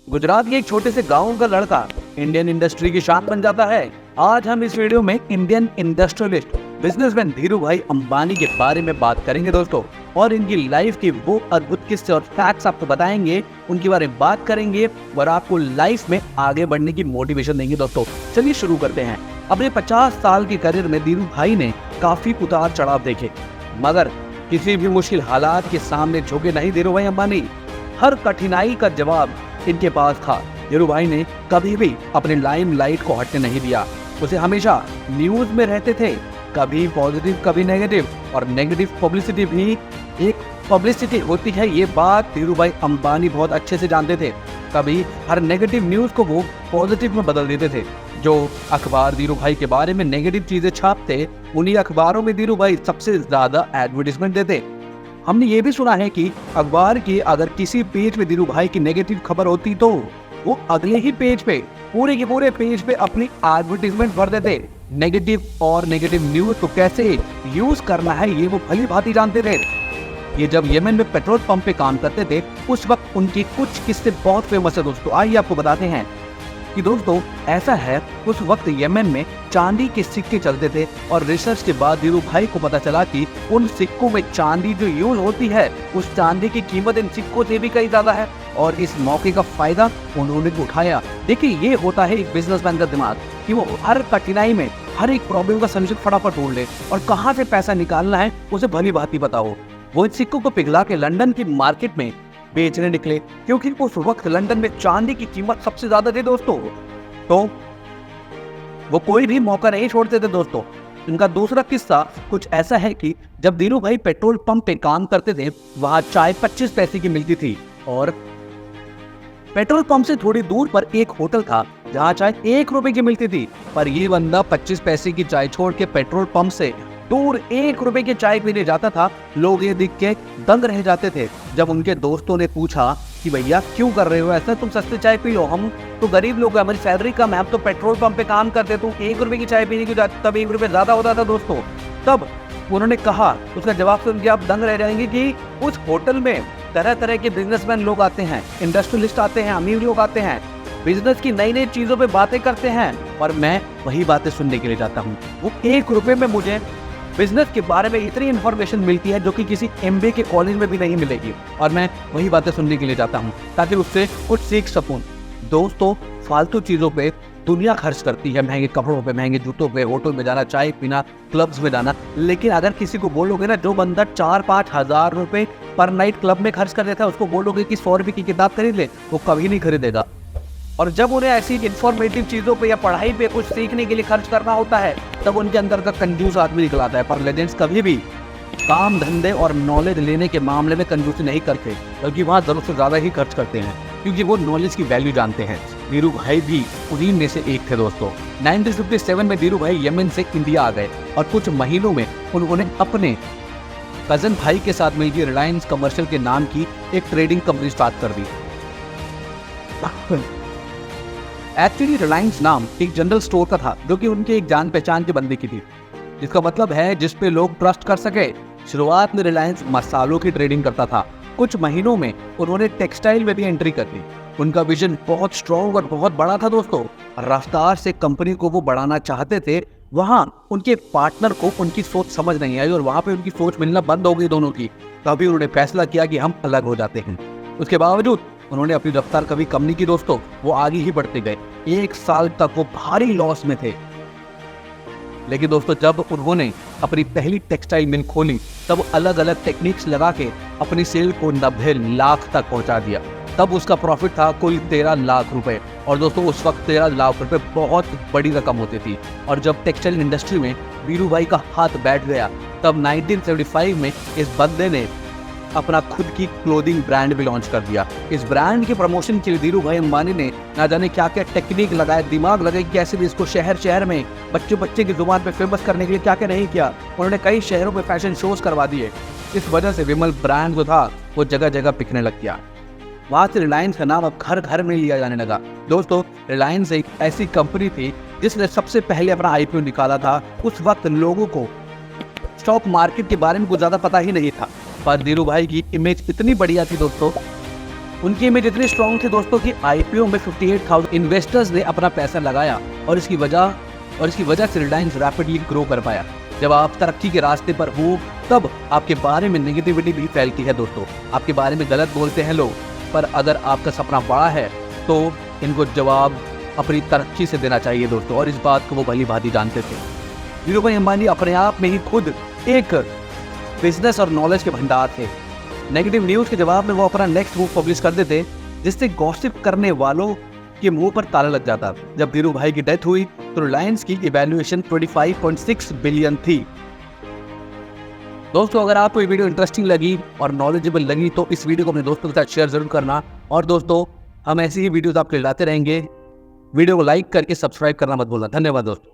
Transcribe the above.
गुजरात के एक छोटे से गांव का लड़का इंडियन इंडस्ट्री की शान बन जाता है। आज हम इस वीडियो में इंडियन इंडस्ट्रियलिस्ट बिजनेसमैन धीरू भाई अंबानी के बारे में बात करेंगे दोस्तों, और इनकी लाइफ की वो अद्भुत किस्से और फैक्ट्स आपको बताएंगे, उनके बारे में बात करेंगे और आपको लाइफ में आगे बढ़ने की मोटिवेशन देंगे। दोस्तों चलिए शुरू करते हैं। अपने 50 साल की करियर में धीरू भाई ने काफी उतार चढ़ाव देखे, मगर किसी भी मुश्किल हालात के सामने झुके नहीं धीरू भाई अंबानी। हर कठिनाई का जवाब इनके पास था। धीरू भाई ने कभी भी अपने लाइमलाइट को हटने नहीं दिया। उसे हमेशा न्यूज में रहते थे, कभी पॉजिटिव कभी नेगेटिव, और नेगेटिव पब्लिसिटी भी एक पब्लिसिटी होती है, ये बात धीरू भाई अंबानी बहुत अच्छे से जानते थे। कभी हर नेगेटिव न्यूज को वो पॉजिटिव में बदल देते थे। जो अखबार धीरू भाई के बारे में नेगेटिव चीजें छापते, उन्हीं अखबारों में धीरू भाई सबसे ज्यादा एडवर्टीजमेंट देते। हमने ये भी सुना है कि अखबार की अगर किसी पेज पे धीरू भाई की नेगेटिव खबर होती तो वो अगले ही पेज पे पूरे के पूरे पेज पे अपनी एडवर्टीजमेंट भर देते। नेगेटिव और नेगेटिव न्यूज को कैसे यूज करना है ये वो भली भांति जानते थे। ये जब यमन में पेट्रोल पंप पे काम करते थे, उस वक्त उनके कुछ किस्से बहुत फेमस है दोस्तों। आइए आपको बताते हैं कि दोस्तों ऐसा है, उस वक्त यमन में चांदी के सिक्के चलते थे, और रिसर्च के बाद धीरू भाई को पता चला कि उन सिक्कों में चांदी जो यूज होती है, उस चांदी की कीमत इन सिक्कों से भी कहीं ज्यादा है, और इस मौके का फायदा उन्होंने उठाया। देखिए ये होता है एक बिजनेसमैन का दिमाग कि वो हर कठिनाई में हर एक प्रॉब्लम का सलूशन फटाफट ढूंढ ले, और कहाँ से पैसा निकालना है उसे भली भांति पता हो। वो इन सिक्कों को पिघला के लंदन की मार्केट में बेचने निकले, क्योंकि उस वक्त लंदन में चांदी की कीमत सबसे ज्यादा थी दोस्तों। तो वो कोई भी मौका नहीं छोड़ते थे दोस्तों। इनका दूसरा किस्सा कुछ ऐसा है कि जब धीरू भाई पेट्रोल पंप पे काम करते थे, वहां चाय 25 पैसे की मिलती थी, और पेट्रोल पंप से थोड़ी दूर पर एक होटल था जहां चाय 1 रुपए की मिलती थी। पर ये बंदा 25 पैसे की चाय छोड़ के पेट्रोल पंप से दूर 1 रुपए की चाय पीने जाता था। लोग ये देख के दंग रह जाते थे। जब उनके दोस्तों ने पूछा कि भैया क्यों कर रहे हो ऐसा, तुम सस्ते चाय पी लो, हम तो गरीब लोग हैं, हमारी सैलरी कम है, हम तो पेट्रोल पंप पे काम करते, तुम 1 रुपए की चाय पीने की जाती, तब 1 रुपए ज्यादा होता था दोस्तों। तब उन्होंने कहा, उसका जवाब सुन के आप दंग रह जाएंगे कि उस होटल में तरह तरह के बिजनेसमैन लोग आते हैं, इंडस्ट्रियलिस्ट आते हैं, अमीर लोग आते हैं, बिजनेस की नई नई चीजों पे बातें करते हैं, और मैं वही बातें सुनने के लिए जाता हूँ। वो 1 रुपए में मुझे बिजनेस के बारे में इतनी इन्फॉर्मेशन मिलती है जो कि किसी MBA के कॉलेज में भी नहीं मिलेगी, और मैं वही बातें सुनने के लिए जाता हूँ ताकि उससे कुछ सीख सकूं। दोस्तों फालतू चीज़ों पे दुनिया खर्च करती है, महंगे कपड़ों पे, महंगे जूतों पे, होटल में जाना, चाय पीना, क्लब्स में जाना, लेकिन अगर किसी को बोलोगे ना, जो बंदा 4-5 हज़ार रुपए पर नाइट क्लब में खर्च कर देता है, उसको बोलोगे कि 100 रुपये की किताब खरीद ले, वो कभी नहीं खरीदेगा। और जब उन्हें ऐसी इंफॉर्मेटिव चीज़ों पे या पढ़ाई पे कुछ सीखने के लिए खर्च करना होता है, तब उनके अंदर का कंजूस आदमी निकल आता है। पर लेजेंड्स कभी भी काम धंधे और नॉलेज लेने के मामले में कंजूसी नहीं करते, बल्कि वहाँ ज़रूरत से ज़्यादा ही खर्च करते हैं, क्योंकि वो नॉलेज की वैल्यू जानते हैं। धीरू भाई भी उन्हीं में से एक थे दोस्तों। 1957 में धीरू भाई यमन से इंडिया आ गए, और कुछ महीनों में उन्होंने अपने कजन भाई के साथ मिलकर रिलायंस कमर्शियल के नाम की एक ट्रेडिंग कंपनी स्टार्ट कर दी। एक्चुअली रिलायंस नाम एक जनरल स्टोर का था, जो कि उनके एक जान पहचान के बंदे की थी, जिसका मतलब है जिस पे लोग ट्रस्ट कर सके। शुरुआत में रिलायंस मसालों की ट्रेडिंग करता था। कुछ महीनों में उन्होंने टेक्सटाइल में भी एंट्री कर दी। उनका विजन बहुत स्ट्रॉन्ग और बहुत बड़ा था दोस्तों। रफ्तार से कंपनी को वो बढ़ाना चाहते थे। वहाँ उनके पार्टनर को उनकी सोच समझ नहीं आई, और वहाँ पे उनकी सोच मिलना बंद हो गई दोनों की। तभी उन्होंने फैसला किया कि हम अलग हो जाते हैं। उसके बावजूद उन्होंने अपनी रफ्तार कभी कम नहीं की दोस्तों, वो आगे ही बढ़ते गए। 1 साल तक वो भारी लॉस में थे, लेकिन दोस्तों जब उन्होंने अपनी पहली टेक्सटाइल मिल खोली, तब अलग अलग टेक्निक्स लगा के अपनी सेल को 90 लाख तक पहुंचा दिया। तब उसका प्रॉफिट था कुल 13 लाख रुपए, और दोस्तों उस वक्त 13 लाख रुपए बहुत बड़ी रकम होती थी। और जब टेक्सटाइल इंडस्ट्री में धीरू भाई का हाथ बैठ गया, तब 1975 में इस बंदे ने अपना खुद की क्लोथिंग ब्रांड भी लॉन्च कर दिया। इस ब्रांड के प्रमोशन के लिए धीरू भाई अंबानी ने ना जाने क्या क्या टेक्निक लगाया, दिमाग लगाए, कैसे भी इसको शहर शहर में बच्चे की जुबान पे फेमस करने के लिए क्या क्या नहीं किया। उन्होंने कई शहरों में फैशन शोज करवा दिए। इस वजह से विमल ब्रांड जो था वो जगह जगह बिकने लग गया। वहाँ से रिलायंस का नाम अब घर घर में लिया जाने लगा। दोस्तों रिलायंस एक ऐसी कंपनी थी जिसने सबसे पहले अपना IPO निकाला था। उस वक्त लोगों को स्टॉक मार्केट के बारे में कुछ ज़्यादा पता ही नहीं था, पर धीरू भाई की इमेज इतनी बढ़िया थी दोस्तों उनकी इमेज इतनी स्ट्रॉन्ग थी दोस्तों कि आईपीओ में 58,000 इन्वेस्टर्स ने अपना पैसा लगाया और इसकी वजह से रिलायंस रैपिडली ग्रो कर पाया। जब आप तरक्की के रास्ते पर हो तब आपके बारे में नेगेटिविटी भी फैलती है दोस्तों, आपके बारे में गलत बोलते हैं लोग, पर अगर आपका सपना बड़ा है तो इनको जवाब अपनी तरक्की से देना चाहिए दोस्तों, और इस बात को वो भली भांति जानते थे। धीरूभाई अंबानी अपने आप में ही खुद एक बिजनेस और नॉलेज के भंडार थे। नेगेटिव न्यूज़ के जवाब में वो अपना नेक्स्ट मूव पब्लिश कर देते, जिससे गॉसिप करने वालों के मुंह पर ताला लग जाता। जब धीरूभाई की डेथ हुई तो रिलायंस की इवैल्यूएशन 25.6 बिलियन थी। दोस्तों अगर आपको ये वीडियो इंटरेस्टिंग लगी और नॉलेजेबल लगी तो इस वीडियो को अपने दोस्तों के साथ शेयर जरूर करना, और दोस्तों हम ऐसी ही वीडियोस आपके लिए लाते रहेंगे। वीडियो को लाइक करके सब्सक्राइब करना मत भूलना। धन्यवाद दोस्तों।